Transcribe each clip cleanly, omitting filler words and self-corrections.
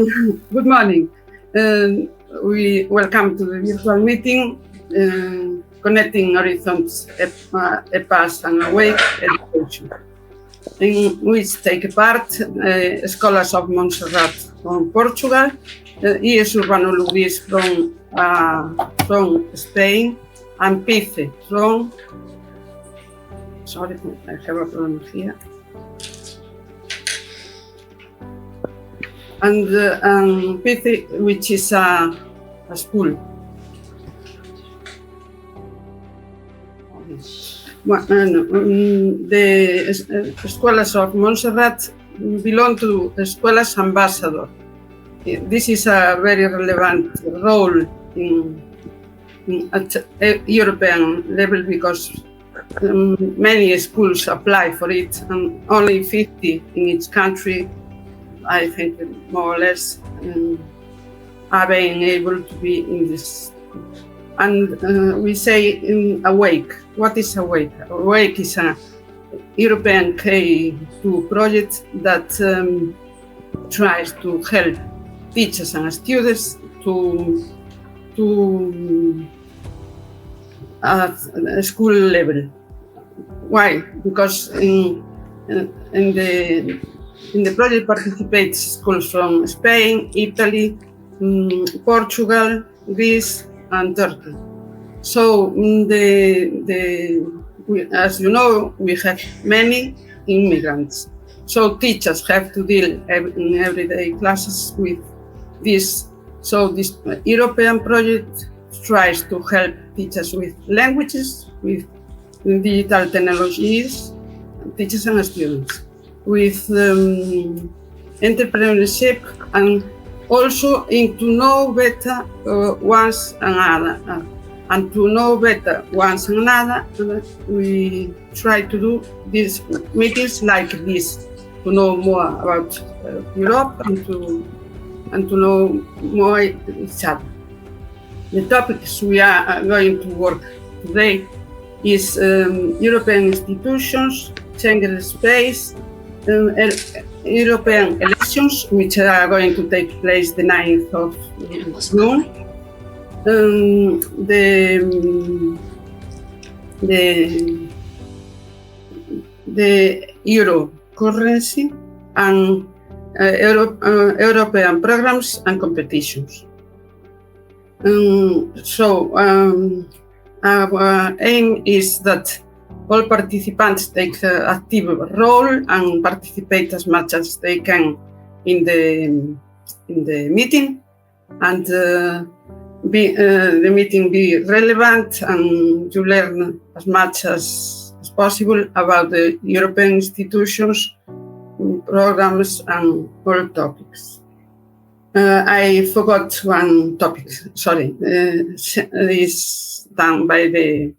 Good morning. We welcome to the virtual meeting, Connecting Horizons, a Past and Awake Education, in which take part scholars of Montserrat from Portugal, E.S. Urbano Luis from Spain, and Pice from, sorry, I have a problem here. And Pice, which is a school. The Escuelas of Montserrat belong to Escuelas Ambassador. This is a very relevant role at European level because many schools apply for it, and only 50 in each country, I think, more or less, are being able to be in this. And we say Awake. What is Awake? Awake is a European K2 project that tries to help teachers and students to at school level. Why? Because in the project participate schools from Spain, Italy, Portugal, Greece, and Turkey. So as you know, we have many immigrants. So teachers have to deal in everyday classes with this. So this European project tries to help teachers with languages, with digital technologies, teachers and students, with entrepreneurship, and also to know better once another. And to know better once another, we try to do these meetings like this, to know more about Europe and to know more each other. The topics we are going to work today is European institutions, Schengen space, European elections, which are going to take place the 9th of June, the euro currency, and European programs and competitions. Our aim is that all participants take an active role and participate as much as they can in the meeting, and the meeting be relevant, and you learn as much as possible about the European institutions, programs, and all topics. I forgot one topic, sorry. Is done by the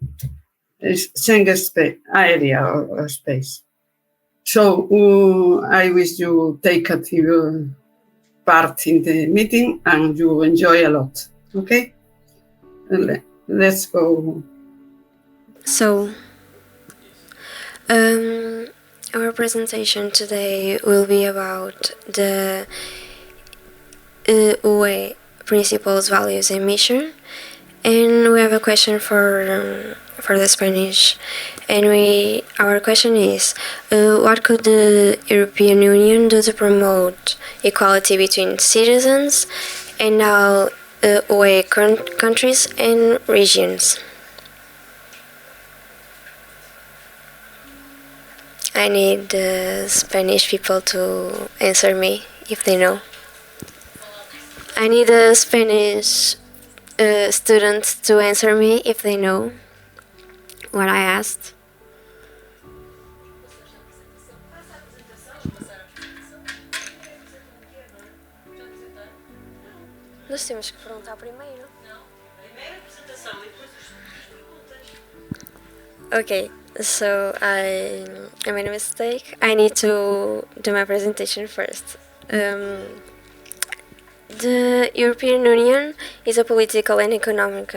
Schengen area or space. So I wish you take active part in the meeting and you enjoy a lot. Okay? Let's go. So, our presentation today will be about the UE principles, values, and mission. And we have a question for the Spanish, and our question is, what could the European Union do to promote equality between citizens and now UE countries and regions? I need the Spanish people to answer me if they know. I need the Spanish students to answer me if they know what I asked. Nós temos que perguntar primeiro. Não, primeiro a apresentação e depois as perguntas. Okay, so I made a mistake. I need to do my presentation first. The European Union is a political and economic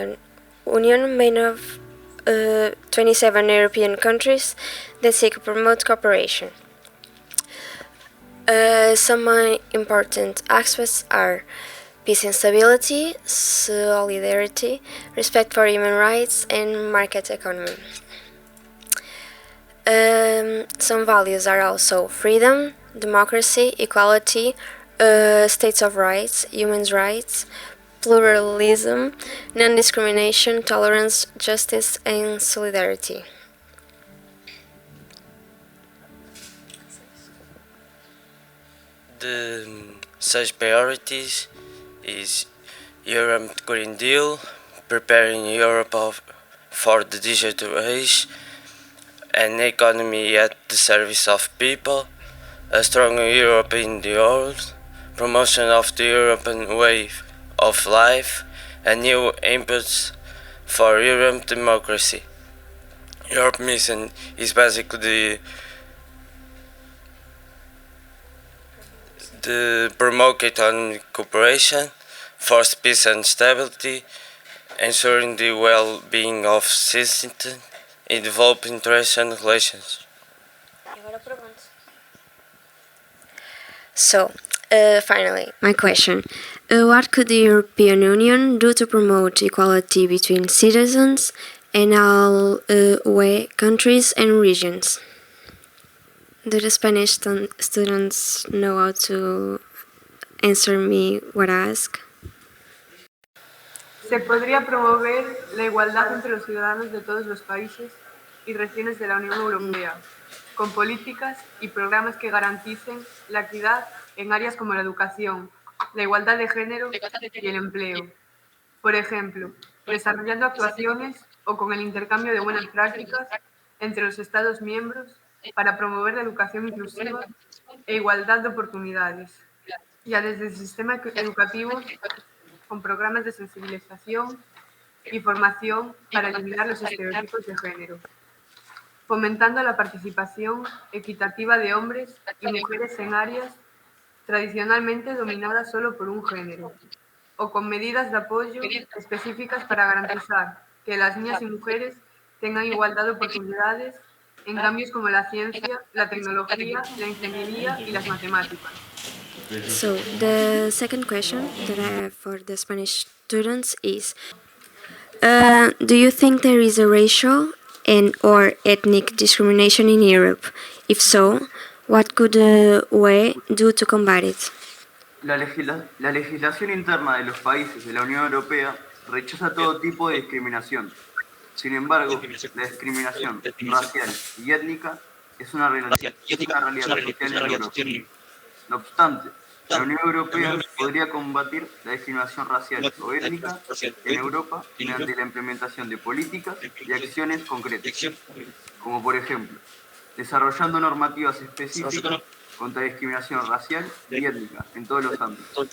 union made of 27 European countries that seek to promote cooperation. Some important aspects are peace and stability, solidarity, respect for human rights, and market economy. Some values are also freedom, democracy, equality, states of rights, human rights, pluralism, non discrimination, tolerance, justice, and solidarity. The such priorities is Europe Green Deal, preparing Europe for the digital age, an economy at the service of people, a stronger Europe in the world, promotion of the European way of life, and new impulse for European democracy. Europe mission is basically the promote economic cooperation, force peace and stability, ensuring the well-being of citizens, and develop international relations. So, finally, my question. What could the European Union do to promote equality between citizens and all UE countries and regions? Do the Spanish students know how to answer me what I ask? Se podría promover la igualdad entre los ciudadanos de todos los países y regiones de la Unión Europea, con políticas y programas que garanticen la equidad en áreas como la educación, la igualdad de género y el empleo. Por ejemplo, desarrollando actuaciones o con el intercambio de buenas prácticas entre los Estados miembros para promover la educación inclusiva e igualdad de oportunidades, ya desde el sistema educativo con programas de sensibilización y formación para eliminar los estereotipos de género, fomentando la participación equitativa de hombres y mujeres en áreas tradicionalmente dominadas solo por un género, o con medidas de apoyo específicas para garantizar que las niñas y mujeres tengan igualdad de oportunidades en cambios como la ciencia, la tecnología, la ingeniería y las matemáticas. So, the second question that I have for the Spanish students is do you think there is a racial and or ethnic discrimination in Europe? If so, what could the UE do to combat it? La legislación interna de los países de la Unión Europea rechaza todo tipo de discriminación. Sin embargo, la discriminación racial y étnica es una realidad social en Europa. No obstante, la Unión Europea podría combatir la discriminación racial o étnica en Europa mediante la implementación de políticas y acciones concretas, como por ejemplo, desarrollando normativas específicas contra la discriminación racial y étnica en todos los ámbitos,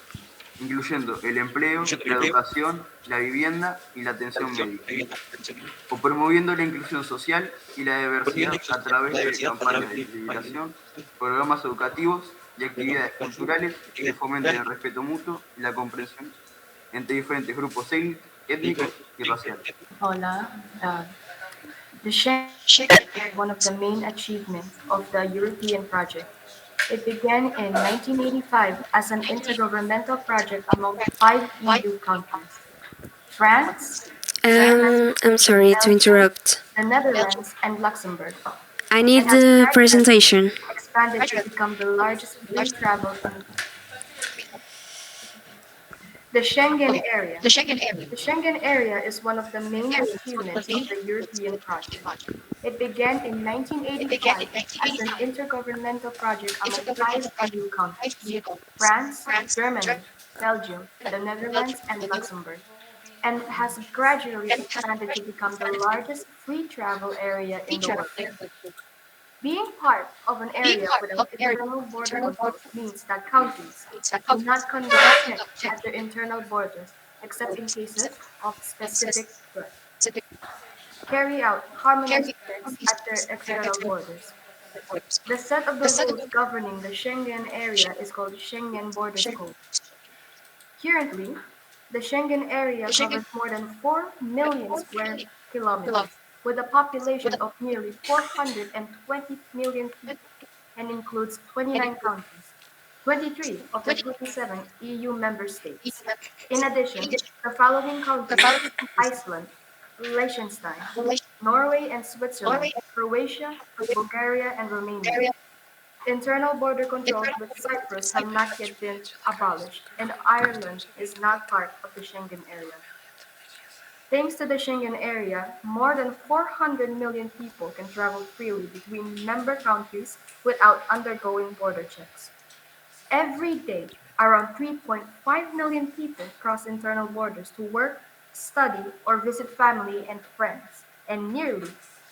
incluyendo el empleo, la educación, la vivienda y la atención médica, o promoviendo la inclusión social y la diversidad a través de campañas de sensibilización, programas educativos y actividades culturales que fomenten el respeto mutuo y la comprensión entre diferentes grupos étnicos y raciales. Hola. The Schengen is one of the main achievements of the European project. It began in 1985 as an intergovernmental project among 5 EU countries: France, I'm sorry to interrupt. the Netherlands, and Luxembourg. I need the presentation. Expanded to become the largest free travel in the Schengen area. The Schengen area is one of the main achievements of the European project. It began in 1985 as an intergovernmental project among 5 EU countries: France, Germany, Belgium, the Netherlands, and Luxembourg, and has gradually expanded to become the largest free travel area in the world. Being part of an area without internal border control means that countries do not conduct checks at their internal borders except in cases of specific threat. Carry out harmonized checks at their external borders. The set of the rules governing the Schengen area is called Schengen Borders Code. Currently, the Schengen area covers more than 4 million square kilometers, with a population of nearly 420 million people, and includes 29 countries. 23 of the 27 EU member states. In addition, the following countries: Iceland, Liechtenstein, Norway and Switzerland, Croatia, Bulgaria, and Romania. Internal border controls with Cyprus have not yet been abolished, and Ireland is not part of the Schengen area. Thanks to the Schengen area, more than 400 million people can travel freely between member countries without undergoing border checks. Every day, around 3.5 million people cross internal borders to work, study, or visit family and friends, and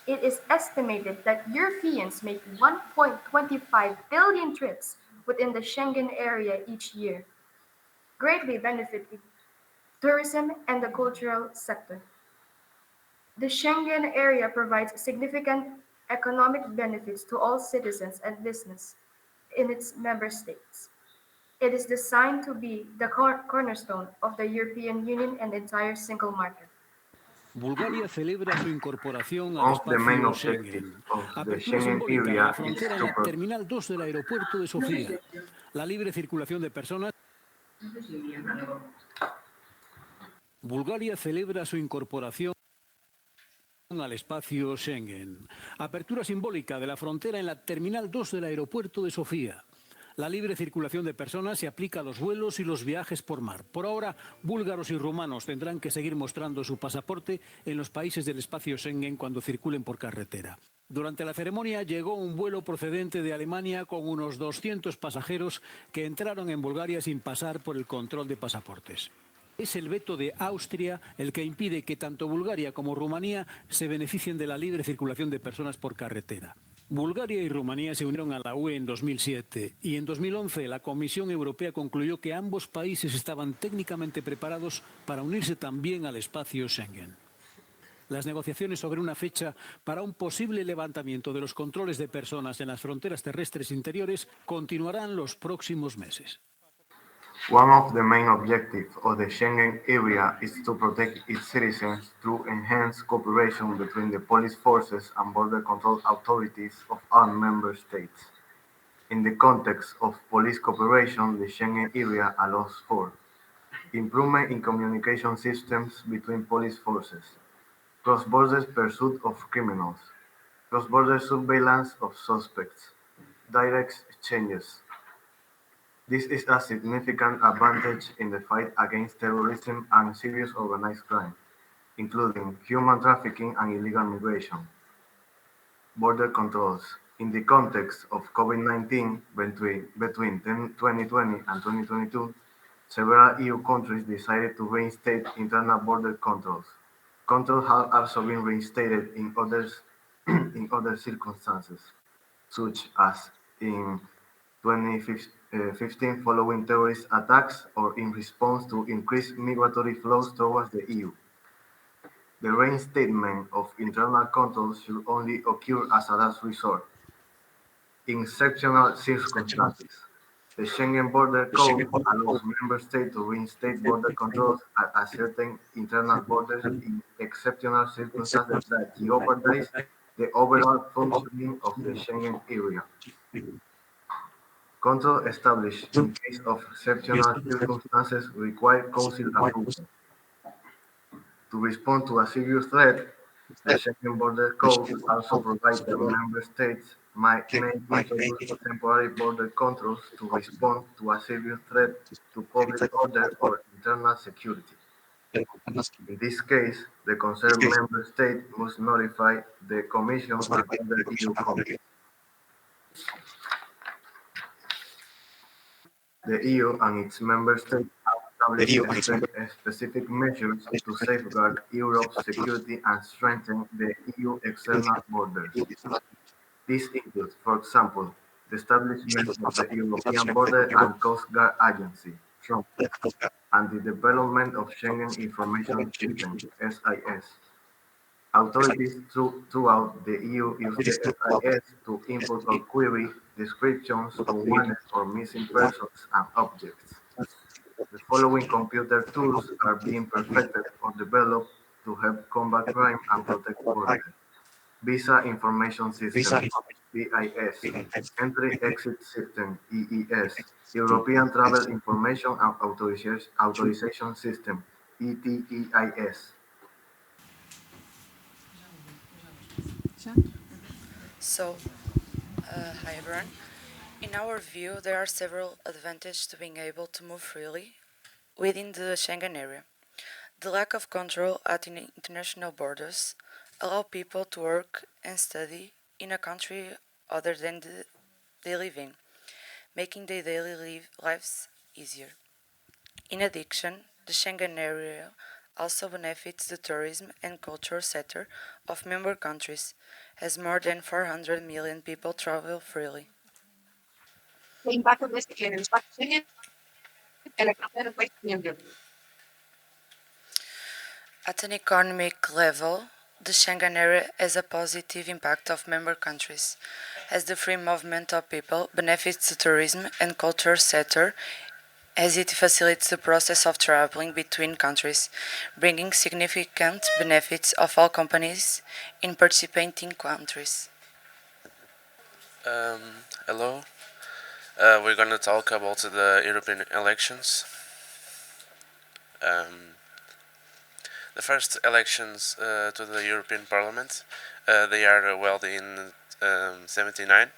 it is estimated that Europeans make 1.25 billion trips within the Schengen area each year, greatly benefiting tourism and the cultural sector. The Schengen area provides significant economic benefits to all citizens and business in its member states. It is designed to be the cornerstone of the European Union and entire single market. Bulgaria celebra su incorporación al One of the main espacio objectives Schengen. of the Apertura Schengen simbólica de area la is frontera en to la Terminal 2 del aeropuerto de Sofía. La libre circulación de personas. Bulgaria celebra su incorporación al espacio Schengen. Apertura simbólica de la frontera en la Terminal 2 del aeropuerto de Sofía. La libre circulación de personas se aplica a los vuelos y los viajes por mar. Por ahora, búlgaros y rumanos tendrán que seguir mostrando su pasaporte en los países del espacio Schengen cuando circulen por carretera. Durante la ceremonia llegó un vuelo procedente de Alemania con unos 200 pasajeros que entraron en Bulgaria sin pasar por el control de pasaportes. Es el veto de Austria el que impide que tanto Bulgaria como Rumanía se beneficien de la libre circulación de personas por carretera. Bulgaria y Rumanía se unieron a la UE en 2007 y en 2011 la Comisión Europea concluyó que ambos países estaban técnicamente preparados para unirse también al espacio Schengen. Las negociaciones sobre una fecha para un posible levantamiento de los controles de personas en las fronteras terrestres interiores continuarán los próximos meses. One of the main objectives of the Schengen area is to protect its citizens through enhanced cooperation between the police forces and border control authorities of all member states. In the context of police cooperation, the Schengen area allows for improvement in communication systems between police forces, cross-border pursuit of criminals, cross-border surveillance of suspects, direct exchanges. This is a significant advantage in the fight against terrorism and serious organized crime, including human trafficking and illegal migration. Border controls. In the context of COVID-19, between 2020 and 2022, several EU countries decided to reinstate internal border controls. Controls have also been reinstated in in other circumstances, such as in 2015 following terrorist attacks or in response to increased migratory flows towards the EU. The reinstatement of internal controls should only occur as a last resort, in exceptional circumstances. The Schengen Border Code allows member states to reinstate border controls at certain internal borders in exceptional circumstances that jeopardize the overall functioning of the Schengen area. Control established in case of exceptional circumstances require Council approval. To respond to a serious threat, the Schengen Border Code also provides that member states may introduce temporary border controls to respond to a serious threat to public order or internal security. In this case, the concerned member state must notify the Commission and other EU countries. The EU and its member states have established specific measures to safeguard Europe's security and strengthen the EU external borders. This includes, for example, the establishment of the European Border and Coast Guard Agency, Frontex, and the development of Schengen Information System, SIS. Authorities throughout the EU use the SIS to input or query descriptions of wanted or missing persons and objects. The following computer tools are being perfected or developed to help combat crime and protect borders. Visa Information System, VIS, Entry-Exit System, EES, European Travel Information and Authorization System, ETEIS. So, hi everyone. In our view, there are several advantages to being able to move freely within the Schengen area. The lack of control at international borders allow people to work and study in a country other than they live in, making their daily lives easier. In addition, the Schengen area also benefits the tourism and culture sector of member countries, as more than 400 million people travel freely. At an economic level, the Schengen area has a positive impact of member countries, as the free movement of people benefits the tourism and culture sector as it facilitates the process of traveling between countries, bringing significant benefits of all companies in participating countries. Hello. We're going to talk about the European elections. The first elections to the European Parliament, they are held in 79.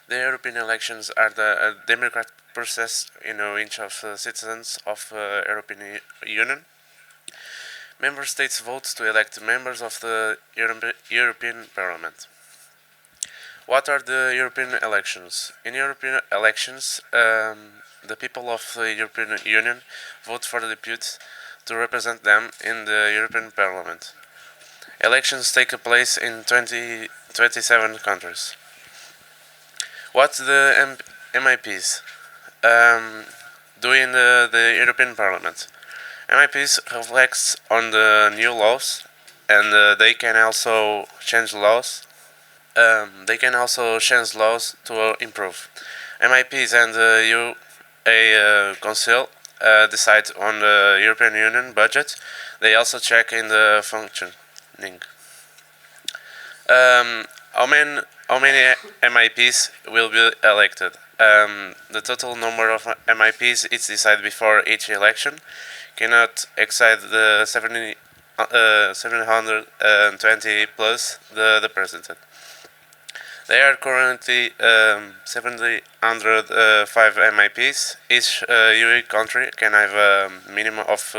The European elections are the democratic process in which of citizens of European Union. Member states vote to elect members of the European Parliament. What are the European elections? In European elections, the people of the European Union vote for the deputies to represent them in the European Parliament. Elections take place in 27 countries. What the MIPs do in the European Parliament? MIPs reflect on the new laws, and they can also change laws. They can also change laws to improve. MIPs and the UA Council decide on the European Union budget. They also check in the functioning. How many MIPs will be elected? The total number of MIPs is decided before each election, cannot exceed the 720 plus the president. There are currently 705 MIPs. Each UE country can have a minimum of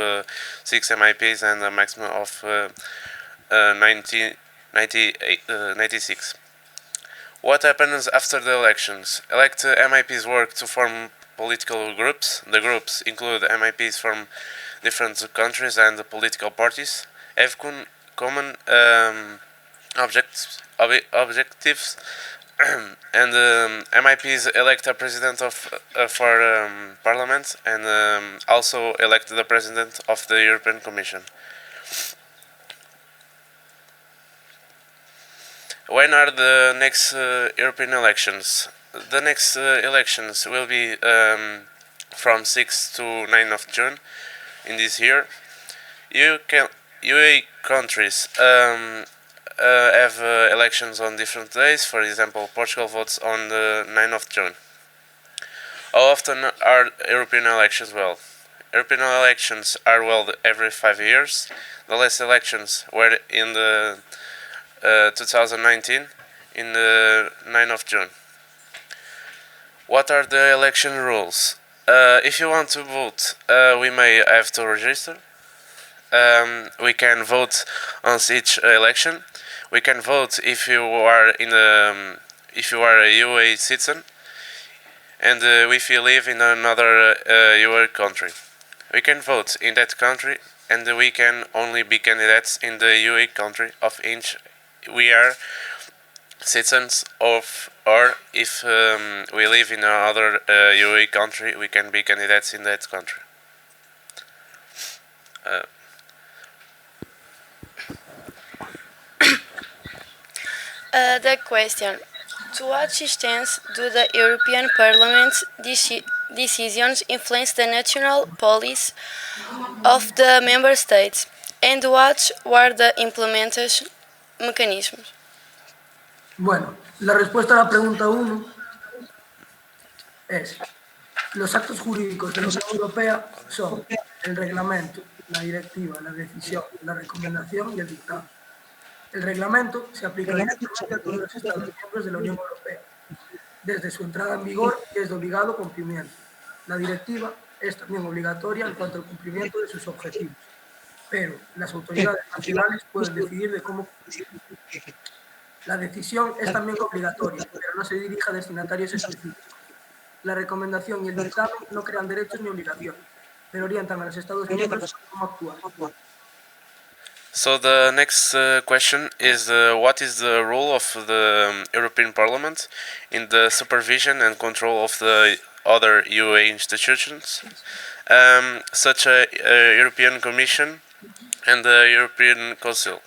6 MIPs and a maximum of 96. What happens after the elections? Elected MIPs work to form political groups. The groups include MIPs from different countries and political parties, have common objectives, and MIPs elect a president for Parliament, and also elect the president of the European Commission. When are the next European elections? The next elections will be from 6 to 9 of June in this year. UA countries have elections on different days. For example, Portugal votes on the 9th of June. How often are European elections held? European elections are held every 5 years. The last elections were in the 2019 in the 9th of June. What are the election rules? If you want to vote, we may have to register. We can vote on each election. We can vote if you are if you are a UA citizen, and if you live in another UA country. We can vote in that country, and we can only be candidates in the UA country of which we are citizens of, or if we live in another UA country, we can be candidates in that country. The question: to what extent do the European Parliament's decisions influence the national policy of the member states, and what were the implementation mechanisms? Bueno, la respuesta a la pregunta 1 es: los actos jurídicos de la Unión Europea son el reglamento, la directiva, la decisión, la recomendación y el dictamen. El reglamento se aplica directamente a todos los Estados miembros de la Unión Europea. Desde su entrada en vigor y es de obligado cumplimiento. La directiva es también obligatoria en cuanto al cumplimiento de sus objetivos, pero las autoridades nacionales pueden decidir de cómo cumplirlo. La decisión es también obligatoria, pero no se dirige a destinatarios específicos. La recomendación y el dictamen no crean derechos ni obligaciones, pero orientan a los Estados miembros a cómo actuar. So the next question is what is the role of the European Parliament in the supervision and control of the other EU institutions, such as European Commission and the European Council?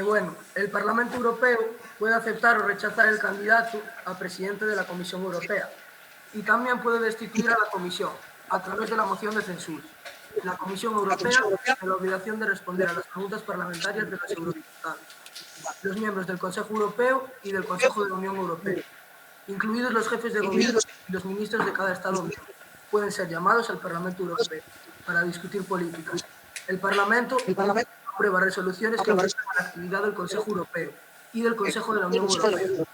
Bueno, el Parlamento Europeo puede aceptar o rechazar el candidato a presidente de la Comisión Europea y también puede destituir a la Comisión a través de la moción de censura. La Comisión Europea tiene la obligación de responder a las preguntas parlamentarias de los eurodiputados, los miembros del Consejo Europeo y del Consejo de la Unión Europea, incluidos los jefes de gobierno y los ministros de cada Estado miembro. Pueden ser llamados al Parlamento Europeo para discutir políticas. El Parlamento aprueba resoluciones que afectan a la actividad del Consejo Europeo y del Consejo de la Unión Europea.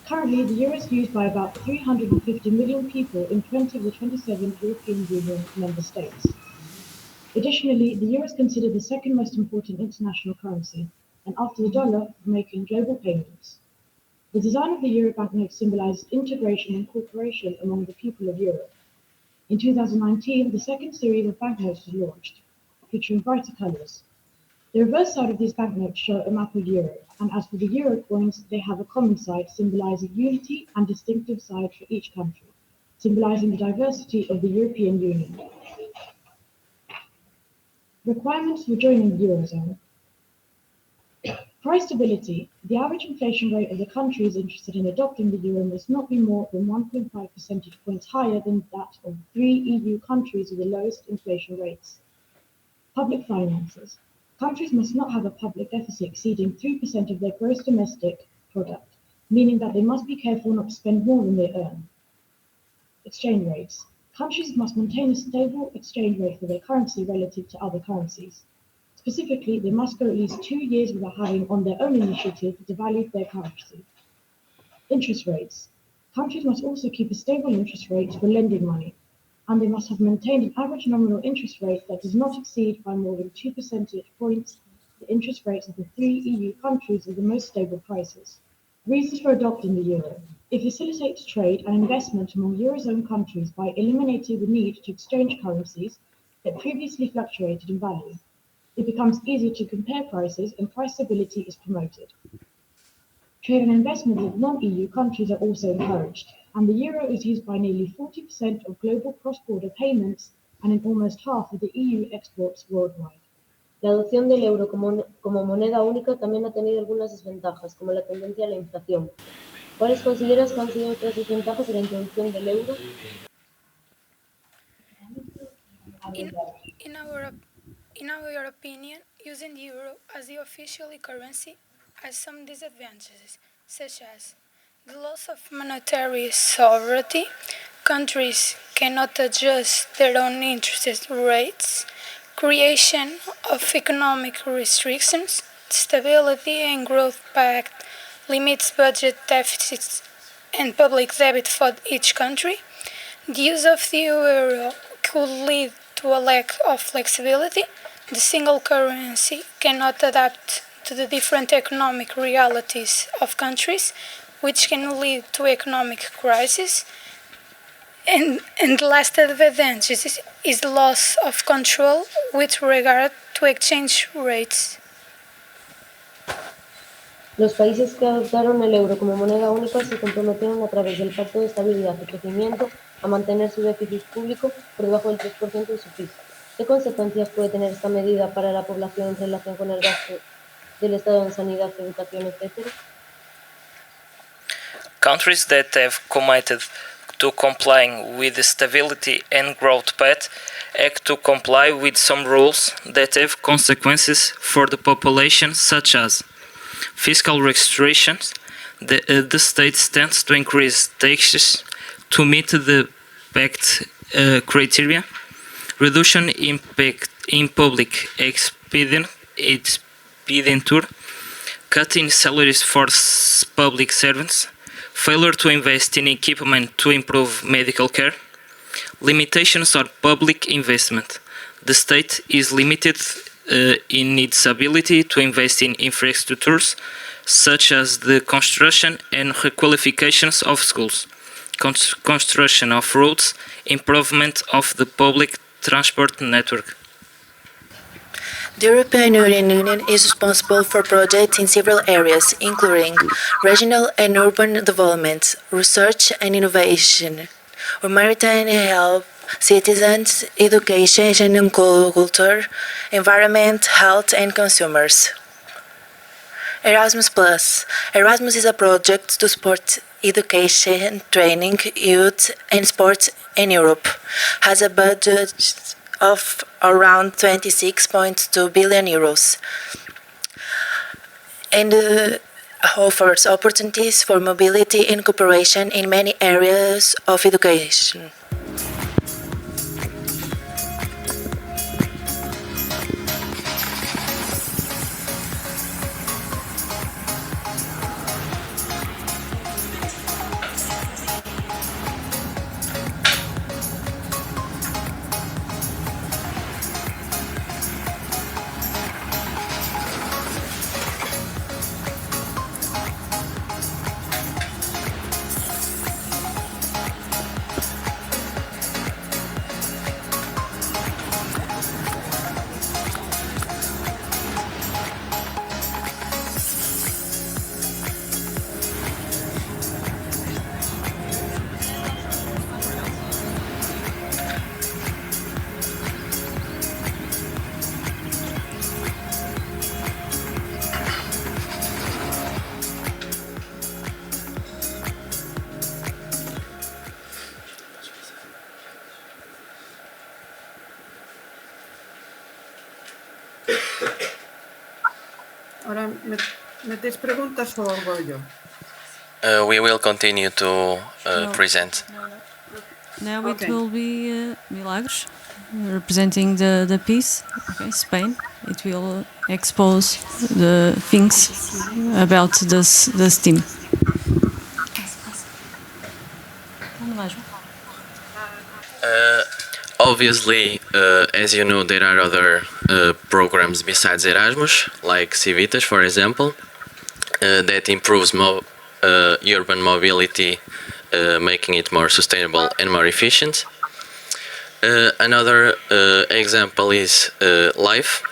Currently, the euro is used by about 350 million people in 20 of the 27 European Union member states. Additionally, the euro is considered the second most important international currency, and after the dollar, for making global payments. The design of the euro banknote symbolizes integration and cooperation among the people of Europe. In 2019, the second series of banknotes was launched, featuring brighter colors. The reverse side of these banknotes show a map of Europe, and as for the euro coins, they have a common side symbolizing unity and distinctive side for each country, symbolizing the diversity of the European Union. Requirements for joining the Eurozone. Price stability. The average inflation rate of the countries interested in adopting the euro must not be more than 1.5 percentage points higher than that of 3 EU countries with the lowest inflation rates. Public finances. Countries must not have a public deficit exceeding 3% of their gross domestic product, meaning that they must be careful not to spend more than they earn. Exchange rates. Countries must maintain a stable exchange rate for their currency relative to other currencies. Specifically, they must go at least 2 years without having, on their own initiative, devalued their currency. Interest rates. Countries must also keep a stable interest rate for lending money, and they must have maintained an average nominal interest rate that does not exceed by more than 2 percentage points the interest rates of the 3 EU countries with the most stable prices. Reasons for adopting the euro. It facilitates trade and investment among Eurozone countries by eliminating the need to exchange currencies that previously fluctuated in value. It becomes easier to compare prices and price stability is promoted. Trade and investment with non-EU countries are also encouraged, and the euro is used by nearly 40% of global cross-border payments and in almost half of the EU exports worldwide. La adopción del euro como moneda única también ha tenido algunas desventajas, como la tendencia a la inflación. ¿Cuáles consideras que han sido otras desventajas de la introducción del euro? In our opinion, using the euro as the official currency has some disadvantages, such as the loss of monetary sovereignty. Countries cannot adjust their own interest rates, creation of economic restrictions, stability and growth pact limits budget deficits and public debt for each country. The use of the euro could lead to a lack of flexibility. The single currency cannot adapt to the different economic realities of countries, which can lead to economic crisis. And the last advantage is the loss of control with regard to exchange rates. Los países que adoptaron el euro como moneda única se comprometieron a través del Pacto de Estabilidad y Crecimiento a mantener su déficit público por debajo del 3% de su PIB. ¿Qué consecuencias puede tener esta medida para la población en relación con el gasto del Estado en sanidad, educación, etcétera? Countries that have committed to complying with the Stability and Growth Pact have to comply with some rules that have consequences for the population, such as fiscal restrictions, the state tends to increase taxes to meet the pact criteria, reduction in public expenditure, cutting salaries for public servants, failure to invest in equipment to improve medical care, limitations on public investment. The state is limited in its ability to invest in infrastructures such as the construction and requalifications of schools, construction of roads, improvement of the public transport network. The European Union is responsible for projects in several areas, including regional and urban development, research and innovation, humanitarian help, citizens, education and culture, environment, health and consumers. Erasmus Plus. Erasmus is a project to support education, training, youth and sports in Europe. Has a budget of around 26.2 billion euros and offers opportunities for mobility and cooperation in many areas of education. Ahora, ¿metéis preguntas o voy yo? We will continue to present. Now it will be Milagros representing the piece, okay, Spain. It will expose the things about this theme. Obviously, as you know, there are other programs besides Erasmus, like Civitas, for example, that improves urban mobility, making it more sustainable and more efficient. Another example is LIFE,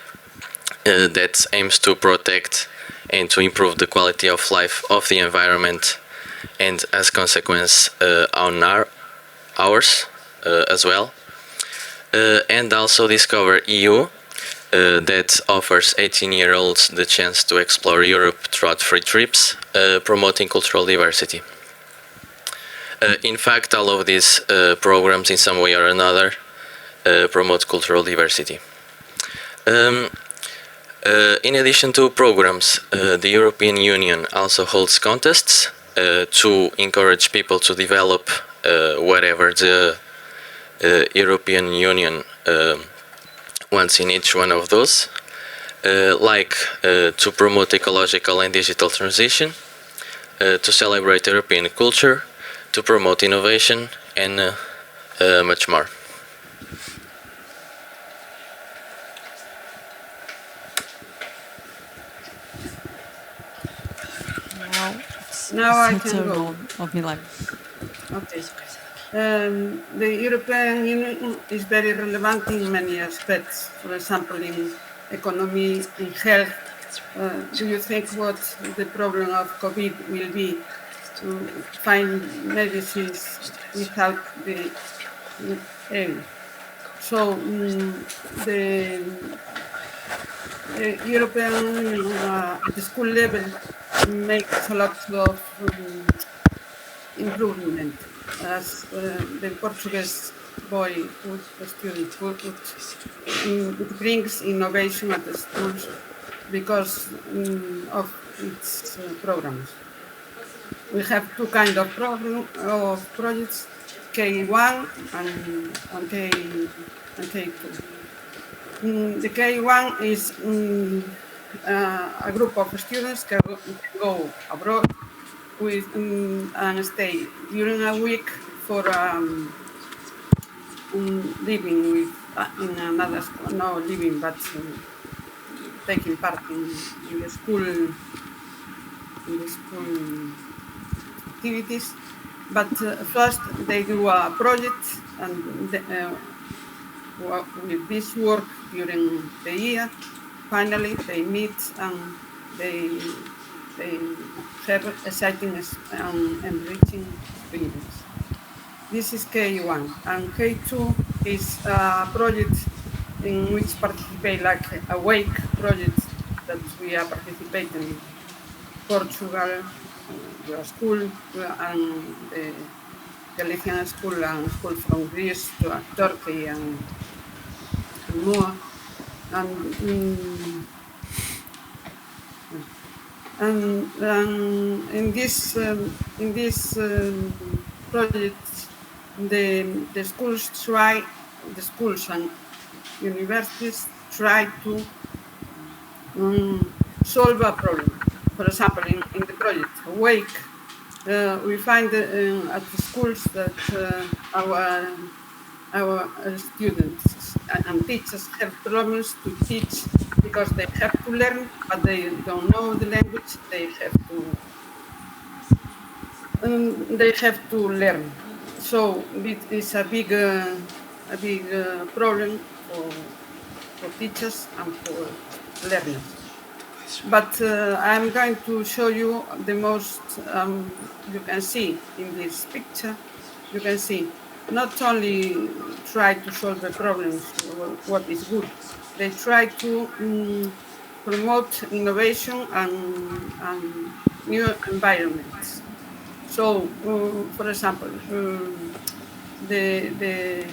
that aims to protect and to improve the quality of life of the environment and, as consequence, on ours as well. And also Discover EU, that offers 18-year-olds the chance to explore Europe throughout free trips, promoting cultural diversity. In fact, all of these programs, in some way or another, promote cultural diversity. In addition to programs, the European Union also holds contests to encourage people to develop whatever the European Union wants in each one of those, like to promote ecological and digital transition, to celebrate European culture, to promote innovation, and much more. Now I can go. Of Milan. Okay. The European Union is very relevant in many aspects, for example, in economy, in health. Do you think what the problem of COVID will be to find medicines without the aim? So the European Union at the school level makes a lot of improvement, as the Portuguese boy who's a student, it brings innovation at the schools because of its programs. We have two kind of projects, K1 and K2. The K1 is a group of students can go abroad with and stay during a week for living with in another school, no living, but taking part in the school activities. But first they do a project, and with this work during the year, finally they meet and they have exciting and enriching experience. This is K1, and K2 is a project in which participate like a wake project that we are participating in Portugal, the school, and the Galician school, and school from Greece to Turkey and more. And in this project, the schools and universities try to solve a problem. For example, in the project Awake, we find at the schools that our students and teachers have problems to teach because they have to learn, but they don't know the language. They have to learn. So it is a big problem for teachers and for learners. But I'm going to show you the most you can see in this picture. You can see not only try to solve the problems, what is good, they try to promote innovation and new environments. So, for example, the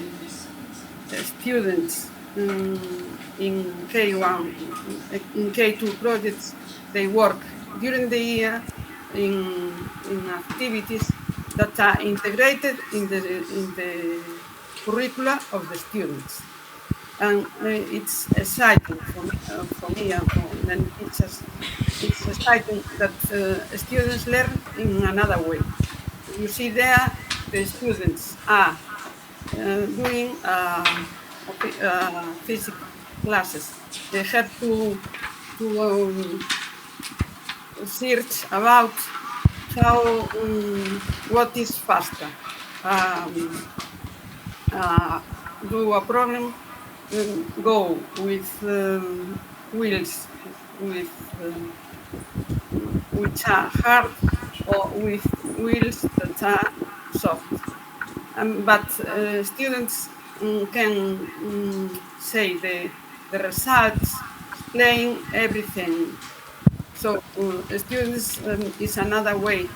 students in K1, in K2 projects, they work during the year in activities that are integrated in the curricula of the students. And it's exciting for me and for many teachers. It's exciting that students learn in another way. You see there, the students are doing physics classes. They have to search about how what is faster. Do a problem, go with wheels which are hard, or with wheels that are soft. But students can say the results, explain everything. So students is another way,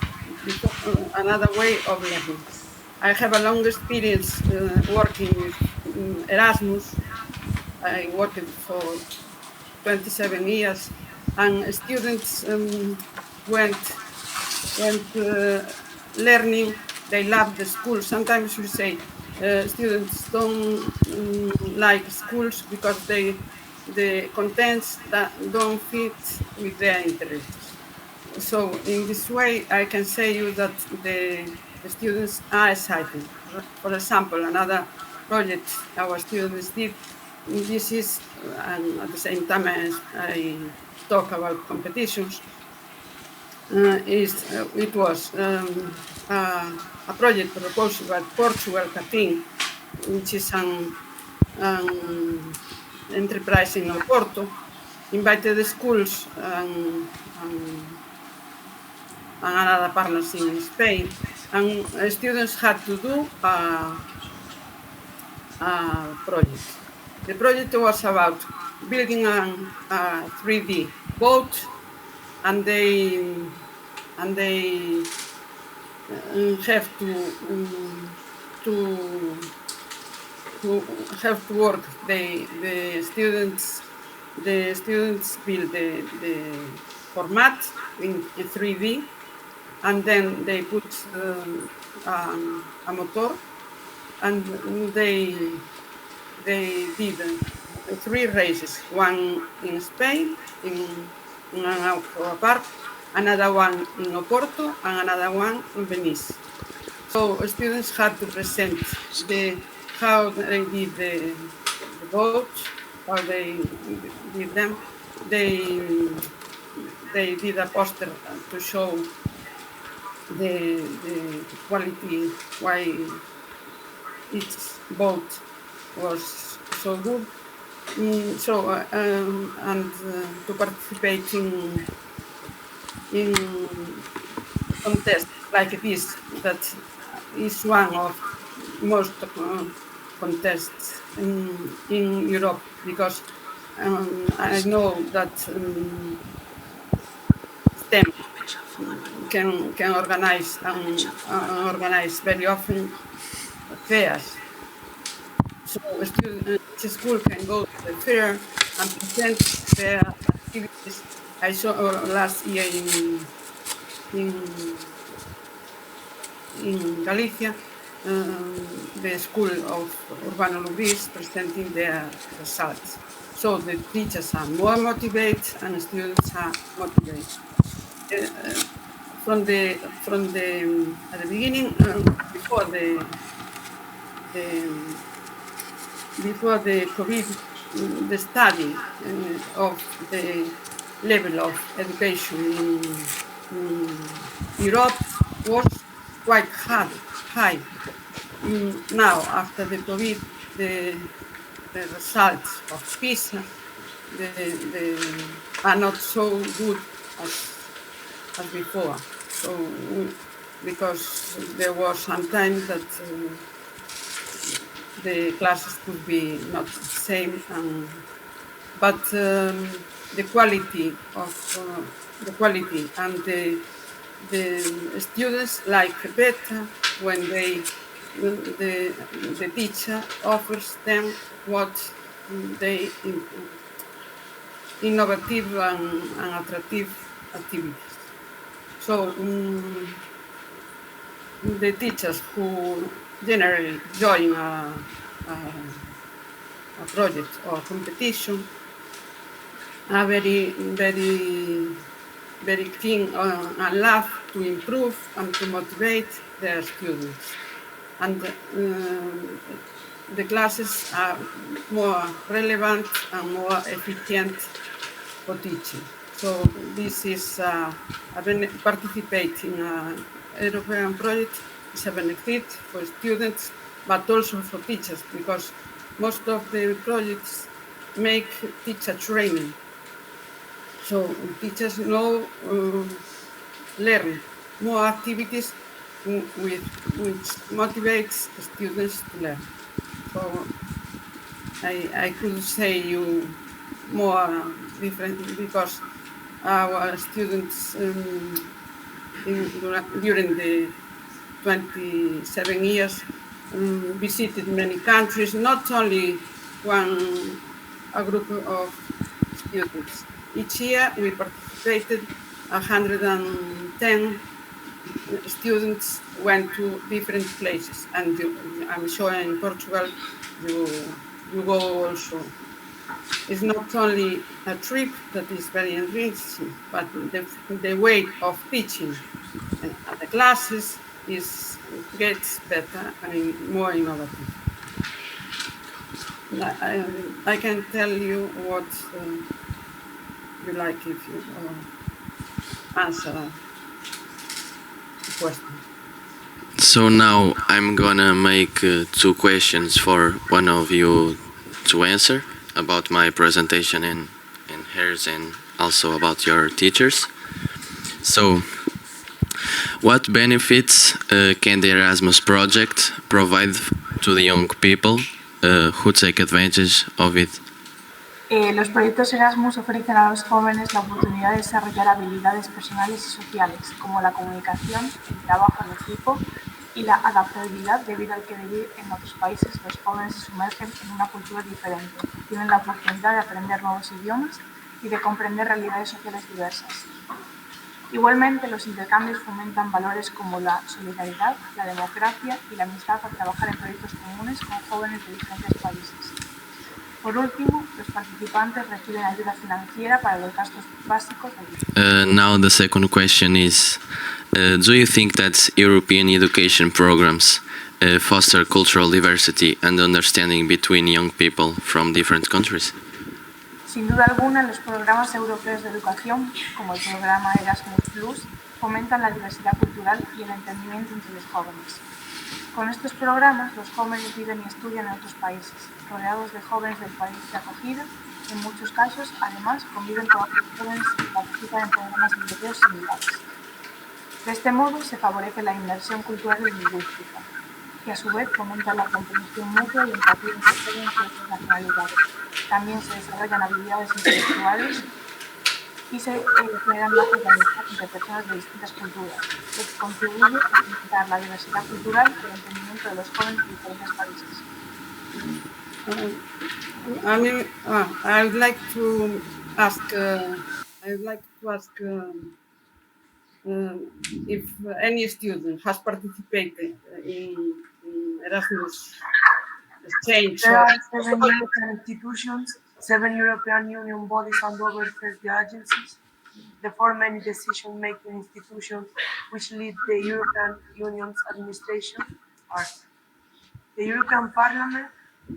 another way of learning. I have a long experience working with Erasmus. I worked for 27 years, and students went learning. They love the school. Sometimes we say students don't like schools because the contents that don't fit with their interests. So in this way, I can say you that the students are excited. For example, another project our students did. This is, and at the same time I talk about competitions. It was a project proposed by Portugal Catin, which is an enterprise in Oporto, invited the schools and other partners in Spain, and students had to do a project. The project was about building a 3D boat, and they have to have to work. The students the students build the format in 3D, and then they put a motor, and they did 3 races, one in Spain, in an outdoor park, another one in Oporto, and another one in Venice. So students had to present how they did the boats, how they did them. They did a poster to show the quality, why each boat was so good. And to participate in contests like this, that is one of most contests in Europe, because I know that STEM can organize very often fairs. So each school can go to the fair and present their activities. I saw last year in Galicia, the school of Urbano Lubis presenting their results. So the teachers are more motivated and students are motivated. At the beginning, before the COVID, the study of the level of education in Europe was quite high. Now, after the COVID, the results of PISA are not so good as before. So, because there was some time that the classes could be not the same, but the quality and the students like better when the teacher offers them what they innovative and attractive activities. So the teachers who generally join a project or competition are very keen and love to improve and to motivate their students. And the classes are more relevant and more efficient for teaching. So this is participating in an European project is a benefit for students, but also for teachers, because most of the projects make teacher training. So teachers know, learn more activities which motivates the students to learn. So I could say you more different, because our students during the 27 years visited many countries, not only a group of students. Each year we participated 110 students went to different places, and I'm sure in Portugal you go also. It's not only a trip that is very enriching, but the way of teaching and the classes gets better and more innovative. I can tell you what you like if you answer the question. So now I'm gonna make 2 questions for one of you to answer about my presentation and hers, and also about your teachers. So, what benefits can the Erasmus project provide to the young people who take advantage of it? Los proyectos Erasmus ofrecen a los jóvenes la oportunidad de desarrollar habilidades personales y sociales, como la comunicación, el trabajo en equipo y la adaptabilidad debido al que vivir en otros países los jóvenes se sumergen en una cultura diferente, tienen la oportunidad de aprender nuevos idiomas y de comprender realidades sociales diversas. Igualmente, los intercambios fomentan valores como la solidaridad, la democracia y la amistad al trabajar en proyectos comunes con jóvenes de diferentes países. Por último, los participantes reciben ayuda financiera para los gastos básicos del día. Now the second question is, do you think that European education programs foster cultural diversity and understanding between young people from different countries? Sin duda alguna, los programas europeos de educación, como el programa Erasmus Plus, fomentan la diversidad cultural y el entendimiento entre los jóvenes. Con estos programas, los jóvenes viven y estudian en otros países, rodeados de jóvenes del país de acogida. En muchos casos, además, conviven con otros jóvenes y participan en programas europeos similares. De este modo, se favorece la inmersión cultural y lingüística, que a su vez fomenta la comprensión mutua y empatía entre jóvenes de otras nacionalidades. También se desarrollan habilidades intelectuales y se generan lazos de amistad entre personas de distintas culturas, lo que contribuye a fomentar la diversidad cultural y el entendimiento de los jóvenes de diferentes países. I would like to ask. If any student has participated in Erasmus exchange. There are 7 European institutions, 7 European Union bodies and over 30 agencies. The 4 main decision-making institutions which lead the European Union's administration are the European Parliament,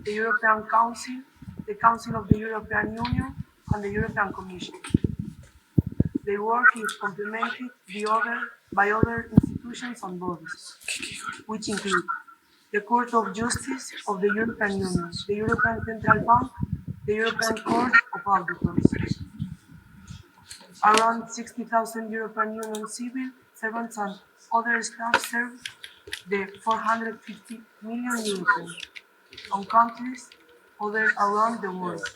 the European Council, the Council of the European Union, and the European Commission. Their work is complemented by other institutions and bodies, which include the Court of Justice of the European Union, the European Central Bank, the European Court of Auditors. Around 60,000 European Union civil servants and other staff serve the 450 million Europeans on countries other around the world.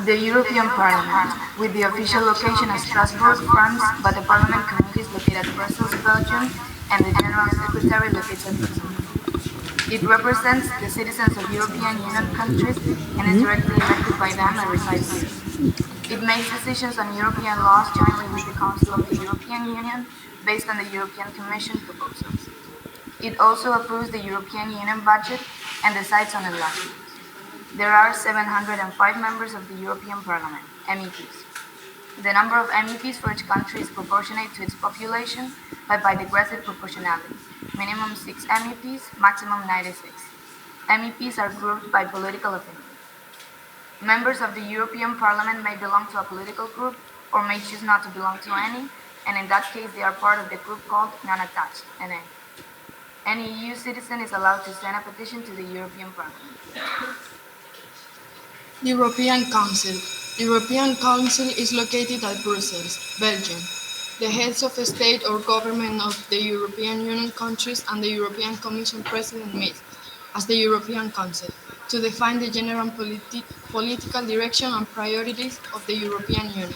The European Parliament, with the official location at Strasbourg, France, but the Parliament committee is located at Brussels, Belgium, and the General Secretary located at Luxembourg. It represents the citizens of European Union countries and is directly elected by them and resides here. It makes decisions on European laws jointly with the Council of the European Union based on the European Commission proposals. It also approves the European Union budget and decides on elections. There are 705 members of the European Parliament, MEPs. The number of MEPs for each country is proportionate to its population, but by digressive proportionality. Minimum 6 MEPs, maximum 96. MEPs are grouped by political opinion. Members of the European Parliament may belong to a political group or may choose not to belong to any, and in that case they are part of the group called non-attached, NA. Any EU citizen is allowed to send a petition to the European Parliament. European Council. The European Council is located at Brussels, Belgium. The heads of state or government of the European Union countries and the European Commission President meet as the European Council to define the general political direction and priorities of the European Union,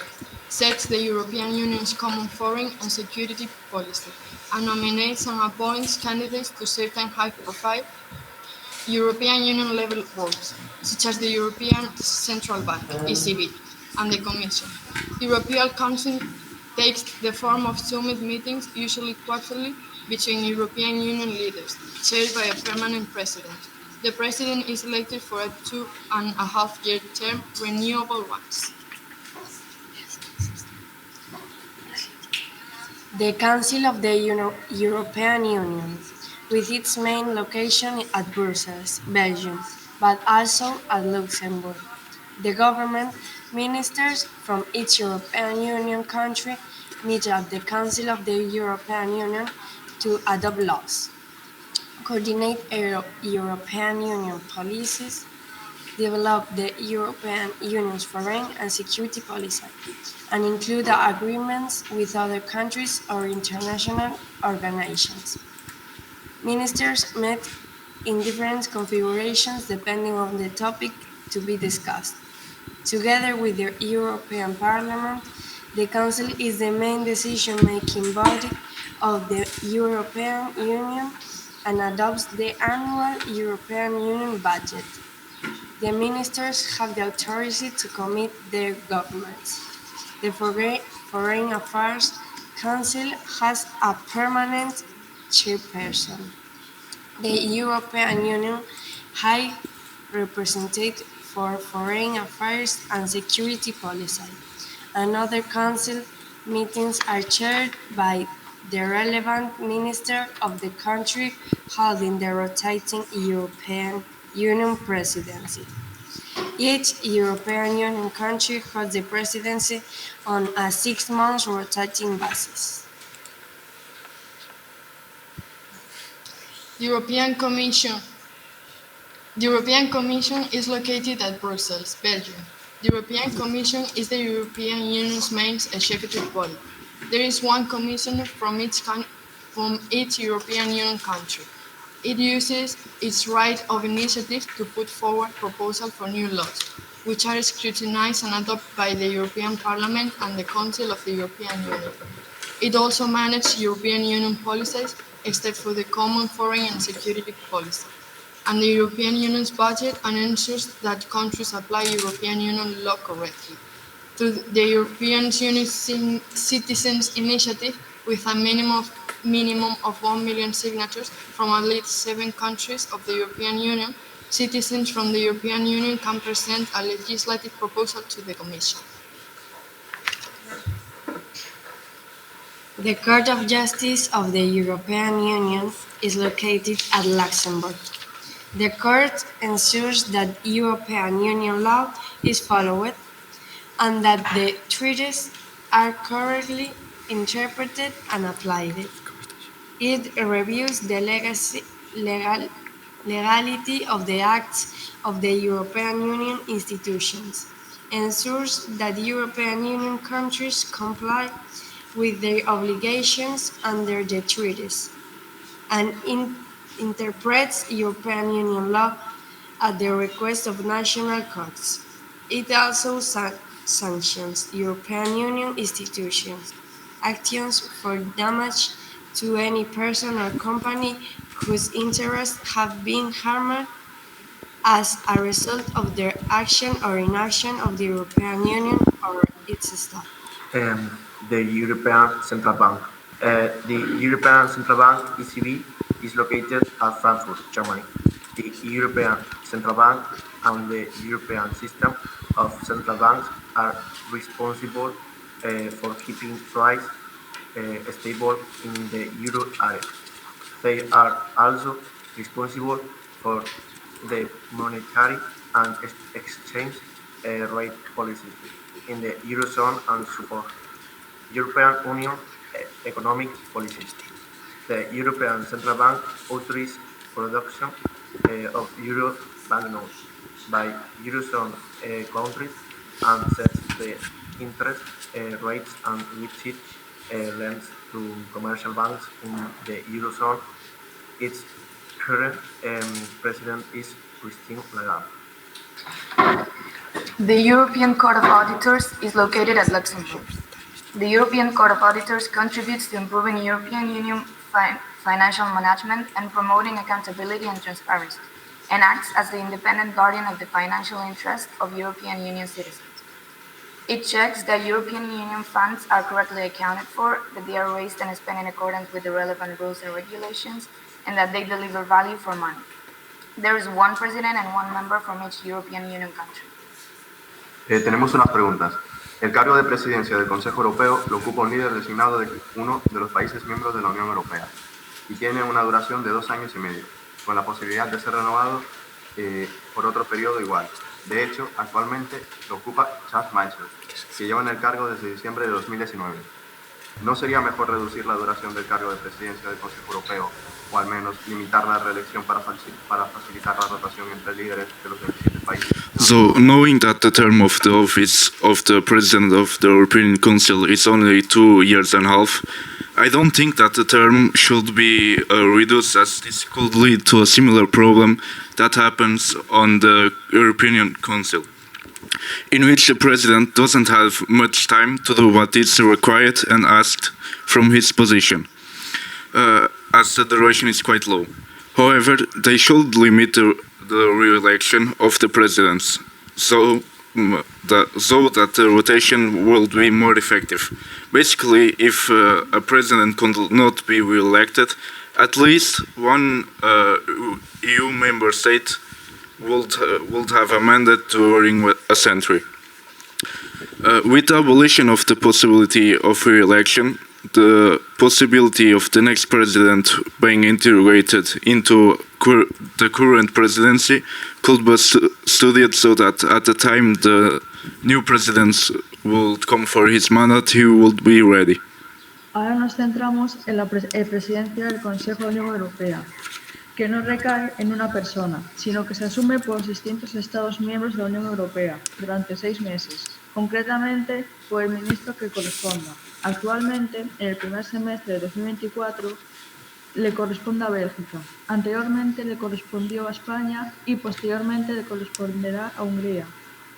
sets the European Union's common foreign and security policy, and nominates and appoints candidates to certain high-profile European Union level boards, such as the European Central Bank, ECB, and the Commission. The European Council takes the form of summit meetings, usually quarterly, between European Union leaders, chaired by a permanent president. The president is elected for a 2.5-year term, renewable once. The Council of the European Union, with its main location at Brussels, Belgium, but also at Luxembourg. The government ministers from each European Union country meet at the Council of the European Union to adopt laws, coordinate European Union policies, develop the European Union's foreign and security policy, and include agreements with other countries or international organizations. Ministers met in different configurations depending on the topic to be discussed. Together with the European Parliament, the Council is the main decision-making body of the European Union and adopts the annual European Union budget. The ministers have the authority to commit their governments. The Foreign Affairs Council has a permanent chairperson. The European Union High Representative for Foreign Affairs and Security Policy. And other council meetings are chaired by the relevant minister of the country holding the rotating European Union presidency. Each European Union country holds the presidency on a 6-month rotating basis. European Commission. The European Commission is located at Brussels, Belgium. The European Commission is the European Union's main executive body. There is one commissioner from each European Union country. It uses its right of initiative to put forward proposals for new laws, which are scrutinized and adopted by the European Parliament and the Council of the European Union. It also manages European Union policies, except for the common foreign and security policy, and the European Union's budget, and ensures that countries apply European Union law correctly. Through the European Union Citizens Initiative, with a minimum of 1 million signatures from at least 7 countries of the European Union, citizens from the European Union can present a legislative proposal to the Commission. The Court of Justice of the European Union is located at Luxembourg. The Court ensures that European Union law is followed and that the treaties are correctly interpreted and applied. It reviews the legality of the acts of the European Union institutions, ensures that European Union countries comply with their obligations under the treaties, and interprets European Union law at the request of national courts. It also sanctions European Union institutions' actions for damage to any person or company whose interests have been harmed as a result of their action or inaction of the European Union or its staff. The European Central Bank. The European Central Bank, ECB, is located at Frankfurt, Germany. The European Central Bank and the European system of central banks are responsible for keeping price stable in the euro area. They are also responsible for the monetary and exchange rate policy in the Eurozone and support European Union economic policy. The European Central Bank authorizes production of euro banknotes by Eurozone countries and sets the interest rates and which it lends to commercial banks in the Eurozone. Its current president is Christine Lagarde. The European Court of Auditors is located at Luxembourg. The European Court of Auditors contributes to improving European Union financial management and promoting accountability and transparency, and acts as the independent guardian of the financial interests of European Union citizens. It checks that European Union funds are correctly accounted for, that they are raised and spent in accordance with the relevant rules and regulations, and that they deliver value for money. There is one president and one member from each European Union country. Tenemos unas preguntas. El cargo de presidencia del Consejo Europeo lo ocupa un líder designado de uno de los países miembros de la Unión Europea y tiene una duración de 2 años y medio, con la posibilidad de ser renovado por otro periodo igual. De hecho, actualmente lo ocupa Charles Michel, que lleva en el cargo desde diciembre de 2019. ¿No sería mejor reducir la duración del cargo de presidencia del Consejo Europeo o al menos limitar la reelección para facilitar la rotación entre líderes de los 27 países? So, knowing that the term of the office of the President of the European Council is only 2 years and a half, I don't think that the term should be reduced, as this could lead to a similar problem that happens on the European Council, in which the president doesn't have much time to do what is required and asked from his position, as the duration is quite low. However, they should limit the re-election of the presidents, so that the rotation will be more effective. Basically, if a president could not be re-elected, at least one EU member state would have a mandate during a century. With the abolition of the possibility of re-election, the possibility of the next president being integrated into the current presidency could be studied so that at the time the new president would come for his mandate, he would be ready. Ahora nos centramos en la presidencia del Consejo de la Unión Europea, que no recae en una persona, sino que se asume por los distintos Estados miembros de la Unión Europea durante 6 meses, concretamente por el ministro que corresponda. Actualmente, en el primer semestre de 2024, le corresponde a Bélgica, anteriormente le correspondió a España y posteriormente le corresponderá a Hungría.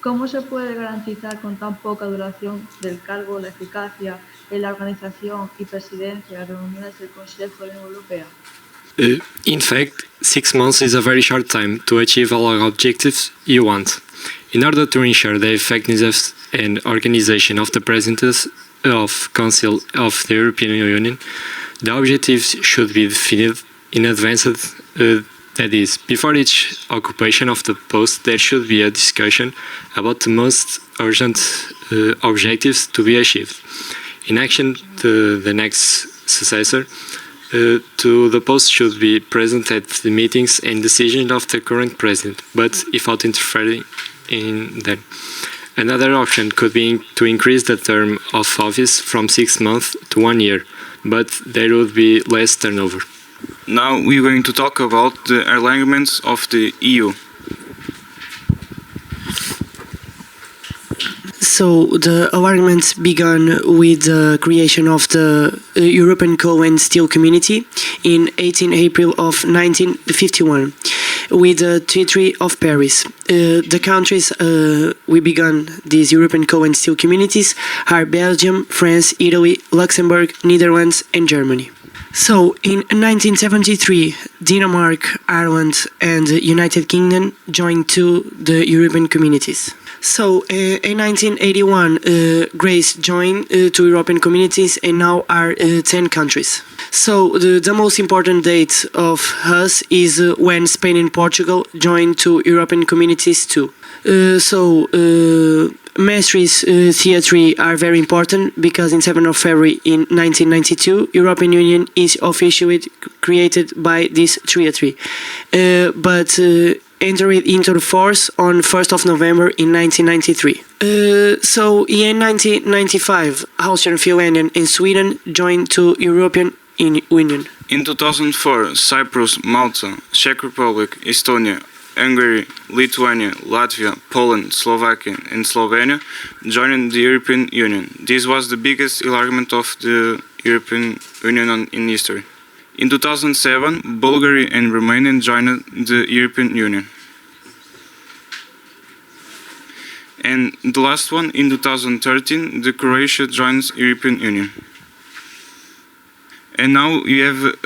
¿Cómo se puede garantizar con tan poca duración del cargo la eficacia en la organización y presidencia de reuniones del Consejo de la Unión Europea? In fact, 6 months is a very short time to achieve all the objectives you want. In order to ensure the effectiveness and organization of the Presidents of Council of the European Union, the objectives should be defined in advance. That is, before each occupation of the post, there should be a discussion about the most urgent objectives to be achieved. In action, the next successor to the post should be present at the meetings and decisions of the current president, but without interfering in them. Another option could be to increase the term of office from 6 months to 1 year, but there would be less turnover. Now we're going to talk about the alignments of the EU. So the alignments began with the creation of the European Coal and Steel Community in 18 April of 1951 with the Treaty of Paris. The countries we began these European Coal and Steel Communities are Belgium, France, Italy, Luxembourg, Netherlands and Germany. So, in 1973, Denmark, Ireland and the United Kingdom joined to the European communities. So, in 1981, Greece joined to European communities and now are 10 countries. So, the most important date of us is when Spain and Portugal joined to European communities too. Maastricht Theatre are very important because in 7th of February in 1992, European Union is officially created by this treaty, but entered into force on 1st of November in 1993. So in 1995, Austria, Finland and Sweden joined to European Union. In 2004, Cyprus, Malta, Czech Republic, Estonia, Hungary, Lithuania, Latvia, Poland, Slovakia and Slovenia joined the European Union. This was the biggest enlargement of the European Union in history. In 2007, Bulgaria and Romania joined the European Union. And the last one, in 2013, the Croatia joins European Union. And now you have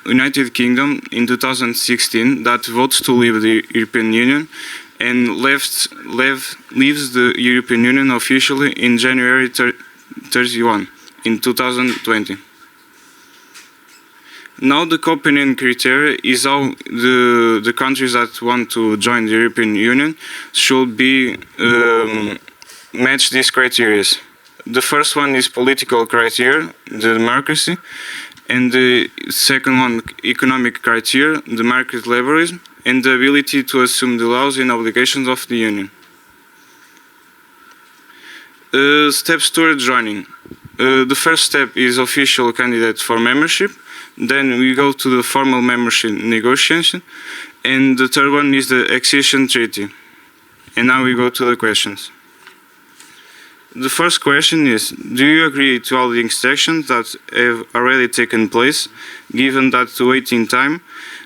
United Kingdom in 2016 that votes to leave the European Union and leaves the European Union officially in January 31 in 2020. Now the Copenhagen criteria is how the countries that want to join the European Union should be match these criteria. The first one is political criteria, the democracy, and the second one, economic criteria, the market liberalism, and the ability to assume the laws and obligations of the Union. Steps toward joining. The first step is official candidate for membership. Then we go to the formal membership negotiation. And the third one is the accession treaty. And now we go to the questions. The first question is, do you agree to all the inspections that have already taken place, given that the waiting time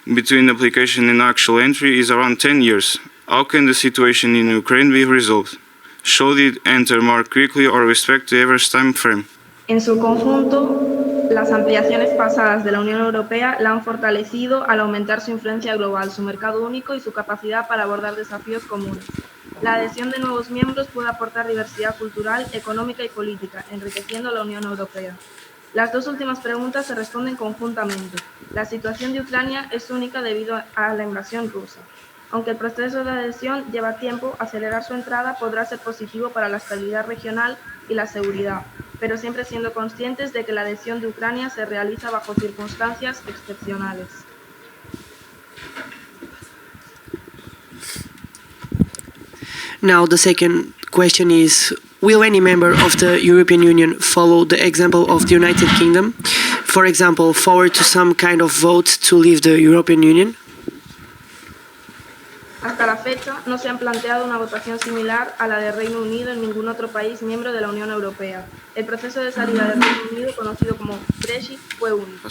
between application and actual entry is around 10 years? How can the situation in Ukraine be resolved? Should it enter more quickly or respect the average time frame? En su conjunto, las ampliaciones pasadas de la Unión Europea la han fortalecido al aumentar su influencia global, su mercado único y su capacidad para abordar desafíos comunes. La adhesión de nuevos miembros puede aportar diversidad cultural, económica y política, enriqueciendo la Unión Europea. Las dos últimas preguntas se responden conjuntamente. La situación de Ucrania es única debido a la invasión rusa. Aunque el proceso de adhesión lleva tiempo, acelerar su entrada podrá ser positivo para la estabilidad regional y la seguridad, pero siempre siendo conscientes de que la adhesión de Ucrania se realiza bajo circunstancias excepcionales. Now, the second question is, will any member of the European Union follow the example of the United Kingdom? For example, forward to some kind of vote to leave the European Union? Hasta la fecha, no se han planteado una votación similar a la de Reino Unido en ningún otro país miembro de la Unión Europea. El proceso de salida del Reino Unido, conocido como Brexit, fue único.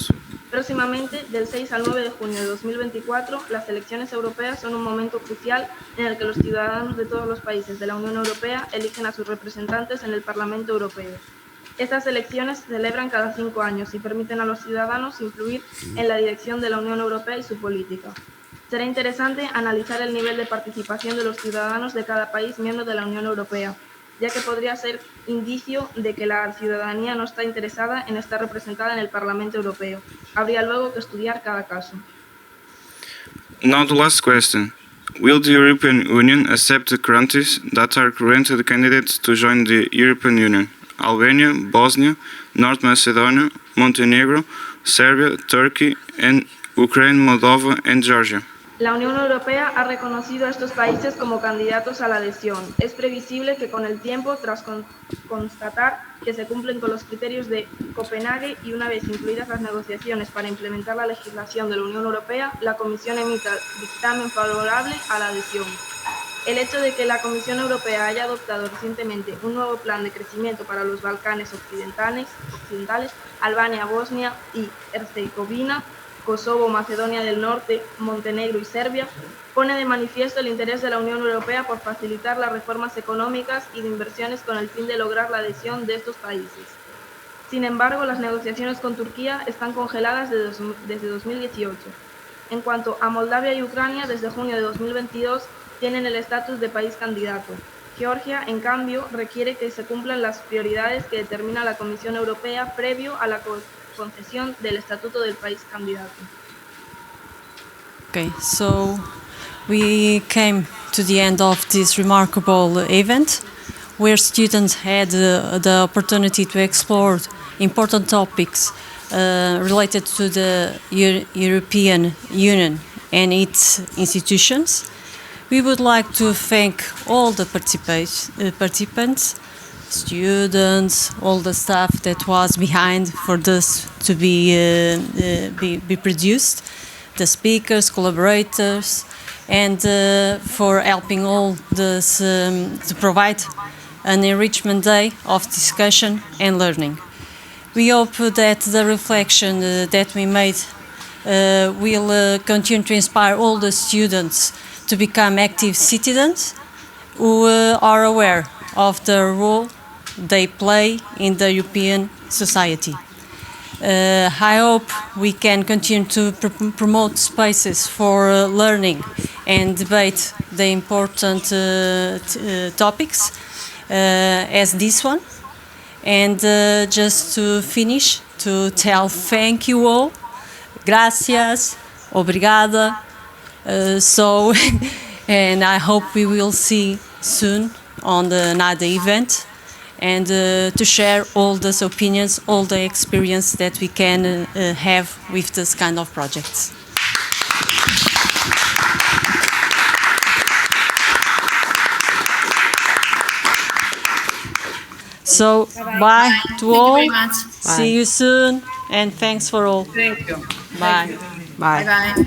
Próximamente, del 6 al 9 de junio de 2024, las elecciones europeas son un momento crucial en el que los ciudadanos de todos los países de la Unión Europea eligen a sus representantes en el Parlamento Europeo. Estas elecciones se celebran cada 5 años y permiten a los ciudadanos influir en la dirección de la Unión Europea y su política. Será interesante analizar el nivel de participación de los ciudadanos de cada país miembro de la Unión Europea, ya que podría ser indicio de que la ciudadanía no está interesada en estar representada en el Parlamento Europeo. Habría luego que estudiar cada caso. Now the last question. Will the European Union accept the countries that are currently candidates to join the European Union? Albania, Bosnia, North Macedonia, Montenegro, Serbia, Turkey, and Ukraine, Moldova, and Georgia. La Unión Europea ha reconocido a estos países como candidatos a la adhesión. Es previsible que con el tiempo, tras constatar que se cumplen con los criterios de Copenhague y una vez incluidas las negociaciones para implementar la legislación de la Unión Europea, la Comisión emita dictamen favorable a la adhesión. El hecho de que la Comisión Europea haya adoptado recientemente un nuevo plan de crecimiento para los Balcanes occidentales, Albania, Bosnia y Herzegovina, Kosovo, Macedonia del Norte, Montenegro y Serbia, pone de manifiesto el interés de la Unión Europea por facilitar las reformas económicas y de inversiones con el fin de lograr la adhesión de estos países. Sin embargo, las negociaciones con Turquía están congeladas desde 2018. En cuanto a Moldavia y Ucrania, desde junio de 2022 tienen el estatus de país candidato. Georgia, en cambio, requiere que se cumplan las prioridades que determina la Comisión Europea previo a la concesión del estatuto del país candidato. Okay, so we came to the end of this remarkable event where students had the opportunity to explore important topics related to the European Union and its institutions. We would like to thank all the participants, students, all the staff that was behind for this to be produced, the speakers, collaborators, and for helping all this to provide an enrichment day of discussion and learning. We hope that the reflection that we made will continue to inspire all the students to become active citizens who are aware of the role they play in the European society. I hope we can continue to promote spaces for learning and debate the important topics as this one. And just to finish, to tell thank you all, gracias, obrigada. And I hope we will see soon on another event and to share all those opinions, all the experience that we can have with this kind of projects. So, bye to all. Thank you very much. See you soon, and thanks for all. Thank you. Bye. Bye bye.